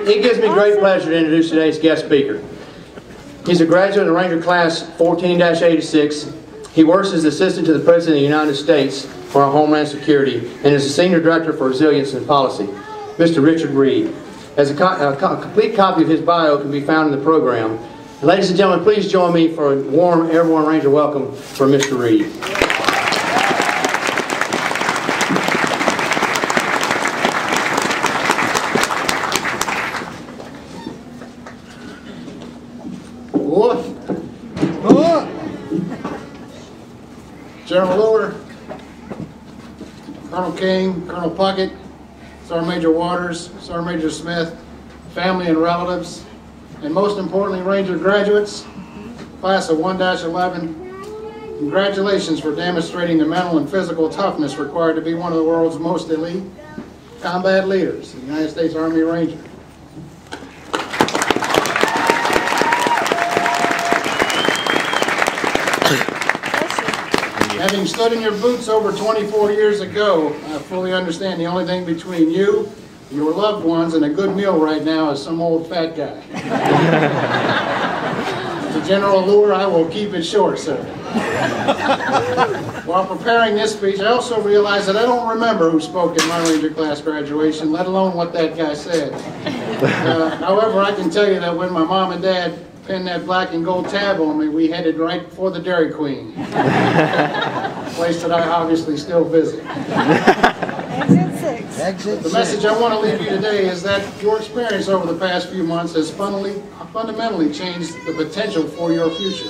It gives me great pleasure to introduce today's guest speaker. He's a graduate of Ranger Class 14-86. He works as Assistant to the President of the United States for our Homeland Security and is a Senior Director for Resilience and Policy, Mr. Richard Reed. As a complete copy of his bio can be found in the program. And ladies and gentlemen, please join me for a warm Airborne Ranger welcome for Mr. Reed. General Lower, Colonel King, Colonel Puckett, Sergeant Major Waters, Sergeant Major Smith, family and relatives, and most importantly, Ranger graduates, class of 1-11, congratulations for demonstrating the mental and physical toughness required to be one of the world's most elite combat leaders, the United States Army Ranger. Having stood in your boots over 24 years ago, I fully understand the only thing between you, your loved ones, and a good meal right now is some old fat guy. To General Allure, I will keep it short, sir. While preparing this speech, I also realized that I don't remember who spoke at my Ranger class graduation, let alone what that guy said. However, I can tell you that when my mom and dad pinned that black and gold tab on me, we headed right for the Dairy Queen. A place that I obviously still visit. Exit 6. The message I want to leave you today is that your experience over the past few months has fundamentally changed the potential for your future.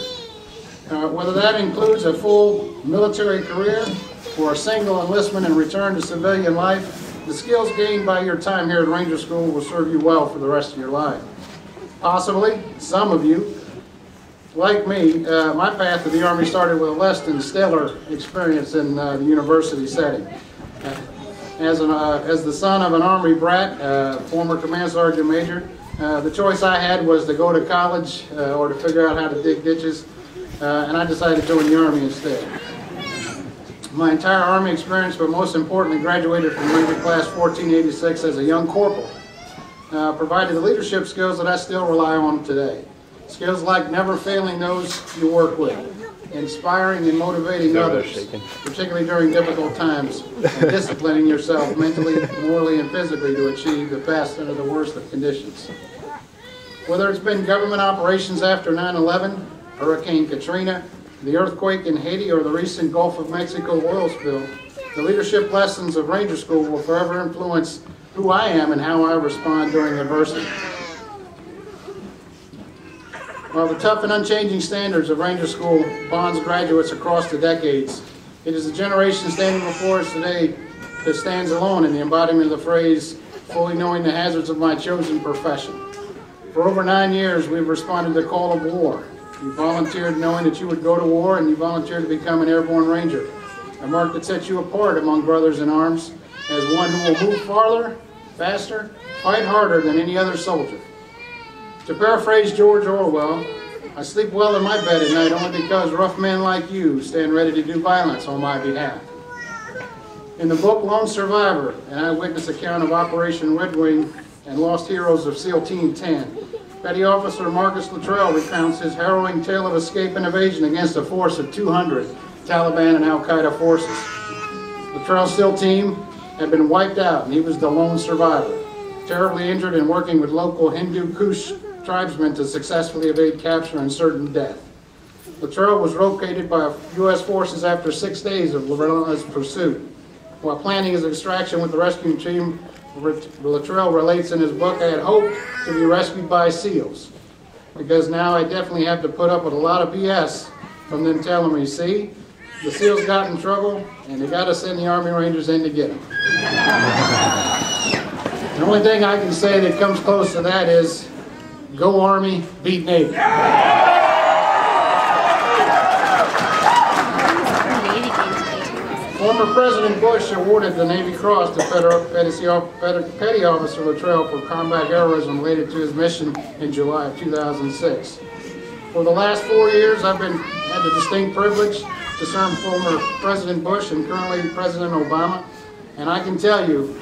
Whether that includes a full military career or a single enlistment and return to civilian life, the skills gained by your time here at Ranger School will serve you well for the rest of your life. Possibly, some of you, like me, my path to the Army started with a less than stellar experience in the university setting. As the son of an Army brat, former Command Sergeant Major, the choice I had was to go to college or to figure out how to dig ditches, and I decided to join the Army instead. My entire Army experience, but most importantly, graduated from Ranger Class 1486 as a young corporal. Provided the leadership skills that I still rely on today. Skills like never failing those you work with, inspiring and motivating others, particularly during difficult times, and disciplining yourself mentally, morally, and physically to achieve the best under the worst of conditions. Whether it's been government operations after 9/11, Hurricane Katrina, the earthquake in Haiti, or the recent Gulf of Mexico oil spill, the leadership lessons of Ranger School will forever influence who I am and how I respond during adversity. While the tough and unchanging standards of Ranger School bonds graduates across the decades, it is the generation standing before us today that stands alone in the embodiment of the phrase, fully knowing the hazards of my chosen profession. For over 9 years, we've responded to the call of war. You volunteered knowing that you would go to war, and you volunteered to become an airborne ranger, a mark that sets you apart among brothers in arms as one who will move farther, faster, fight harder than any other soldier. To paraphrase George Orwell, I sleep well in my bed at night only because rough men like you stand ready to do violence on my behalf. In the book Lone Survivor, an eyewitness account of Operation Red Wing and Lost Heroes of SEAL Team 10, Petty Officer Marcus Luttrell recounts his harrowing tale of escape and evasion against a force of 200 Taliban and Al-Qaeda forces. Luttrell's SEAL team had been wiped out, and he was the lone survivor, terribly injured and working with local Hindu Kush tribesmen to successfully evade capture and certain death. Luttrell was located by U.S. forces after 6 days of relentless pursuit. While planning his extraction with the rescue team, Luttrell relates in his book, I had hoped to be rescued by SEALs, because now I definitely have to put up with a lot of BS from them telling me, see, the SEALs got in trouble, and they got to send the Army Rangers in to get them. The only thing I can say that comes close to that is Go Army, beat Navy. Former President Bush awarded the Navy Cross to Petty Officer Luttrell for combat heroism related to his mission in July of 2006. For the last 4 years, I've had the distinct privilege to serve former President Bush and currently President Obama, and I can tell you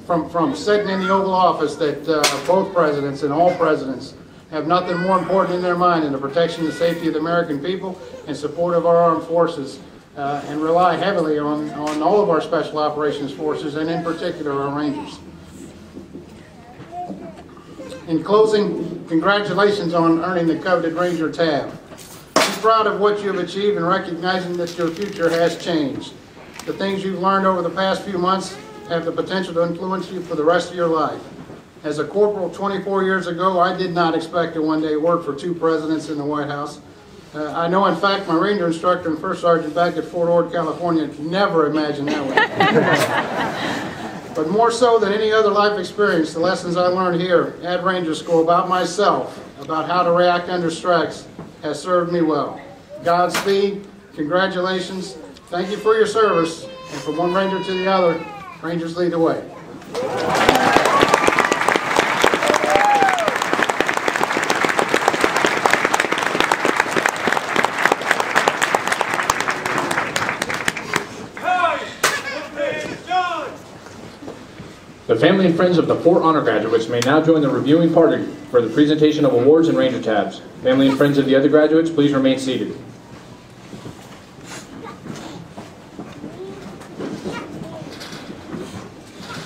from sitting in the Oval Office that both presidents and all presidents have nothing more important in their mind than the protection and safety of the American people and support of our armed forces, and rely heavily on all of our special operations forces, and in particular our Rangers. In closing, congratulations on earning the coveted Ranger tab. Be proud of what you have achieved and recognizing that your future has changed. The things you've learned over the past few months have the potential to influence you for the rest of your life. As a corporal 24 years ago, I did not expect to one day work for 2 presidents in the White House. I know, in fact, my Ranger instructor and First Sergeant back at Fort Ord, California, never imagined that would. But more so than any other life experience, the lessons I learned here at Ranger School about myself, about how to react under stress, has served me well. Godspeed, congratulations, thank you for your service, and from one Ranger to the other, Rangers lead the way. The family and friends of the 4 honor graduates may now join the reviewing party for the presentation of awards and Ranger tabs. Family and friends of the other graduates, please remain seated.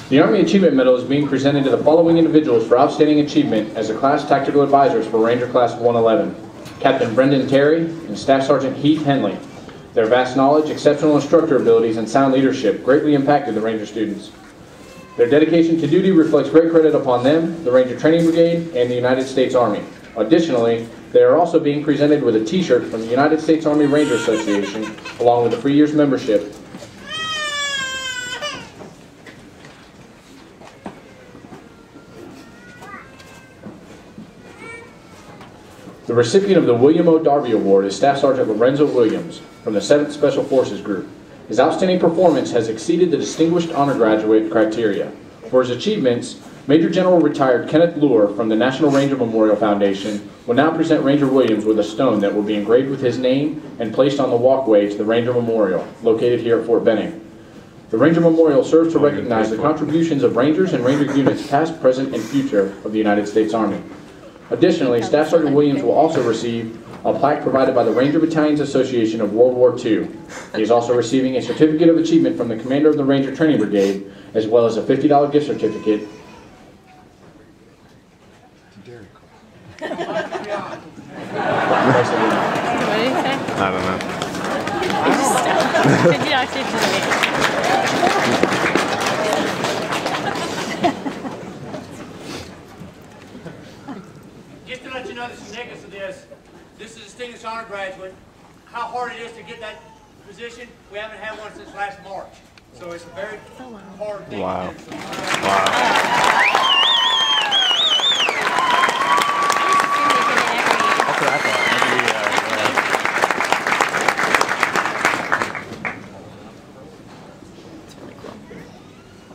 The Army Achievement Medal is being presented to the following individuals for outstanding achievement as the class tactical advisors for Ranger Class 111. Captain Brendan Terry and Staff Sergeant Heath Henley. Their vast knowledge, exceptional instructor abilities, and sound leadership greatly impacted the Ranger students. Their dedication to duty reflects great credit upon them, the Ranger Training Brigade, and the United States Army. Additionally, they are also being presented with a t-shirt from the United States Army Ranger Association, along with a 3 years membership. The recipient of the William O. Darby Award is Staff Sergeant Lorenzo Williams from the 7th Special Forces Group. His outstanding performance has exceeded the Distinguished Honor Graduate criteria. For his achievements, Major General Retired Kenneth Luer from the National Ranger Memorial Foundation will now present Ranger Williams with a stone that will be engraved with his name and placed on the walkway to the Ranger Memorial, located here at Fort Benning. The Ranger Memorial serves to recognize the contributions of Rangers and Ranger units past, present, and future of the United States Army. Additionally, Staff Sergeant Williams will also receive a plaque provided by the Ranger Battalions Association of World War II. He is also receiving a certificate of achievement from the commander of the Ranger Training Brigade, as well as a $50 gift certificate. What did he say? I don't know. Could you actually do it? Just to let you know the significance of this, this is a Distinguished Honor Graduate. How hard it is to get that position, we haven't had one since last March. So it's a very hard thing to do. Wow. That's what I thought.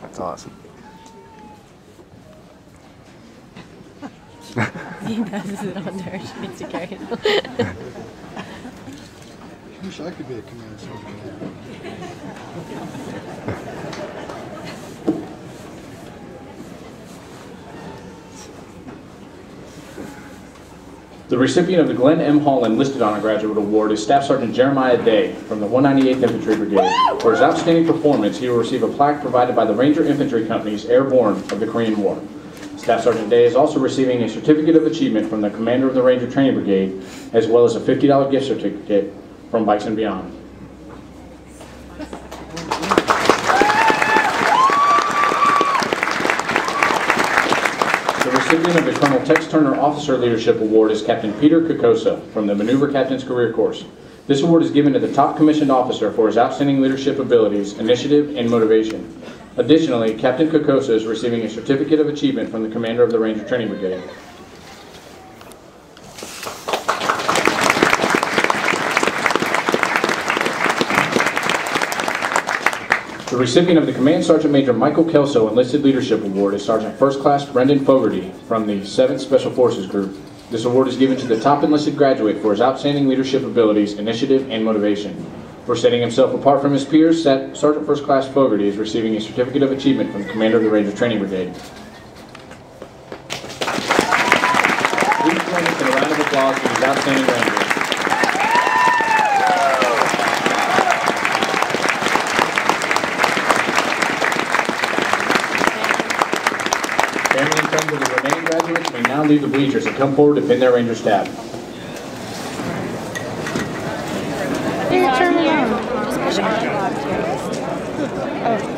That's awesome. He does it on there. She needs to carry it. I wish I could be a command sergeant. The recipient of the Glenn M. Hall Enlisted Honor Graduate Award is Staff Sergeant Jeremiah Day from the 198th Infantry Brigade. For his outstanding performance, he will receive a plaque provided by the Ranger Infantry Company's Airborne of the Korean War. Staff Sergeant Day is also receiving a certificate of achievement from the commander of the Ranger Training Brigade, as well as a $50 gift certificate from Bikes and Beyond. The recipient of the Colonel Tex Turner Officer Leadership Award is Captain Peter Kokosa from the Maneuver Captain's Career Course. This award is given to the top commissioned officer for his outstanding leadership abilities, initiative, and motivation. Additionally, Captain Kokosa is receiving a certificate of achievement from the commander of the Ranger Training Brigade. The recipient of the Command Sergeant Major Michael Kelso Enlisted Leadership Award is Sergeant First Class Brendan Fogarty from the 7th Special Forces Group. This award is given to the top enlisted graduate for his outstanding leadership abilities, initiative, and motivation. For setting himself apart from his peers, Sergeant First Class Fogarty is receiving a certificate of achievement from the commander of the Ranger Training Brigade. Please join us in a round of applause for these outstanding Rangers. Family and friends of the remaining graduates may now leave the bleachers and come forward to pin their Ranger tab.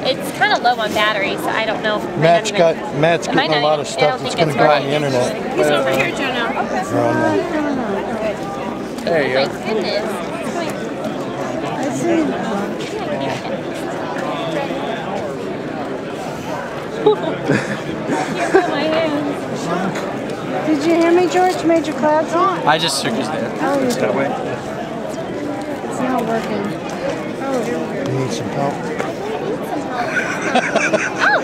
It's kind of low on battery, so I don't know if Matt's getting a lot of stuff that's going to go on the internet. He's over here, Jonah. There you My go. goodness. I see. My hands. Did you hear me, George? Major Clouds on? I just shook his hand. Oh, you That way. It's not working. Oh, here we go. You need some help? Oh,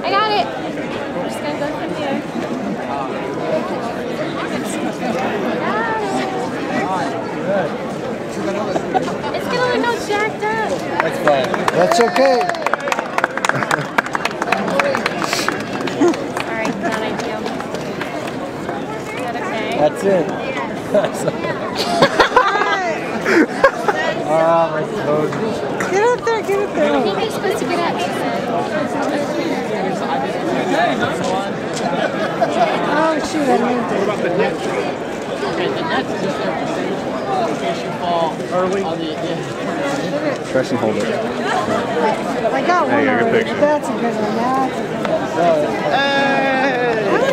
I got it. I'm just going to go from here. It's going to look all jacked up. That's fine. That's okay. Sorry, not ideal. Is that okay? That's it. Get up there, get up I there. think you're supposed to get up, she said. Oh, shoot, I moved it. Okay, the net is just there for safety. In case you fall early on the Press and hold it. I got There one you go, good already. picture. That's a good one. That's a good one.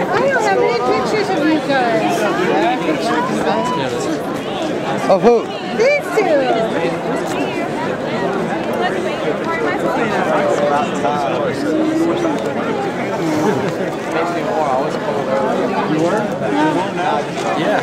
I don't have any pictures of you guys. Of who? These two. You were? No. Yeah.